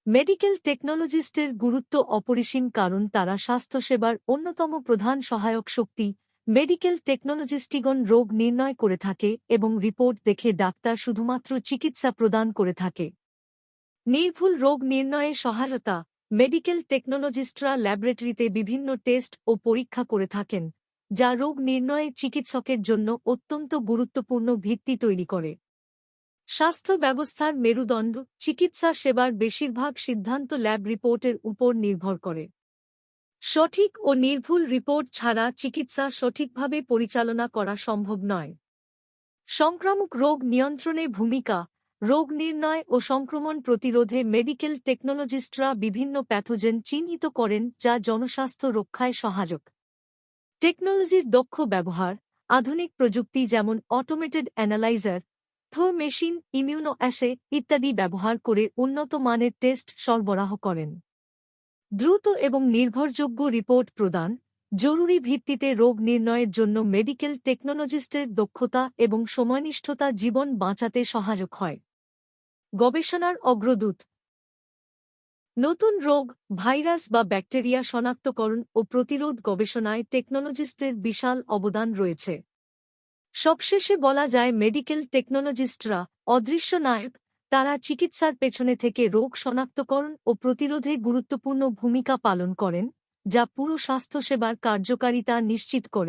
Medical টেকনোলজিস্টের গুরুত্ব অপরিসীম কারণ তারা স্বাস্থ্যসেবার অন্যতম প্রধান সহায়ক শক্তি। মেডিকেল টেকনোলজিস্টগণ রোগ নির্ণয় করে থাকে এবং রিপোর্ট দেখে ডাক্তার শুধুমাত্র চিকিৎসা প্রদান করে থাকে। নির্ভুল রোগ নির্ণয়ে সহায়তা। মেডিকেল টেকনোলজিস্টরা ল্যাবরেটরিতে বিভিন্ন টেস্ট ও পরীক্ষা করে থাকেন, যা রোগ নির্ণয়ে চিকিৎসকের জন্য অত্যন্ত গুরুত্বপূর্ণ ভিত্তি তৈরি করে। স্বাস্থ্য ব্যবস্থার মেরুদণ্ড। চিকিৎসা সেবার বেশিরভাগ সিদ্ধান্ত ল্যাব রিপোর্টের উপর নির্ভর করে। সঠিক ও নির্ভুল রিপোর্ট ছাড়া চিকিৎসা সঠিকভাবে পরিচালনা করা সম্ভব নয়। সংক্রামক রোগ নিয়ন্ত্রণে ভূমিকা। রোগ নির্ণয় ও সংক্রমণ প্রতিরোধে মেডিকেল টেকনোলজিস্টরা বিভিন্ন প্যাথোজেন চিহ্নিত করেন যা জনস্বাস্থ্য রক্ষায় সহায়ক। টেকনোলজির দক্ষ ব্যবহার। আধুনিক প্রযুক্তি যেমন automated analyser, machine, immuno as ইত্যাদি ব্যবহার করে উন্নত মানের টেস্ট সরবরাহ করেন। দ্রুত এবং নির্ভরযোগ্য রিপোর্ট প্রদান। জরুরি ভিত্তিতে রোগ নির্ণয়ের জন্য মেডিকেল টেকনোলজিস্টের দক্ষতা এবং সময়নিষ্ঠতা জীবন বাঁচাতে সহায়ক হয়। গবেষণার অগ্রদূত। নতুন রোগ, ভাইরাস বা ব্যাকটেরিয়া শনাক্তকরণ ও প্রতিরোধ গবেষণায় টেকনোলজিস্টের বিশাল অবদান রয়েছে। সবশেষে বলা যায় মেডিকেল টেকনোলজিস্টরা অদৃশ্য নায়ক। তারা চিকিৎসার পেছনে থেকে রোগ শনাক্তকরণ ও প্রতিরোধে গুরুত্বপূর্ণ ভূমিকা পালন করেন, যা পুরো স্বাস্থ্যসেবার কার্যকারিতা নিশ্চিত করে।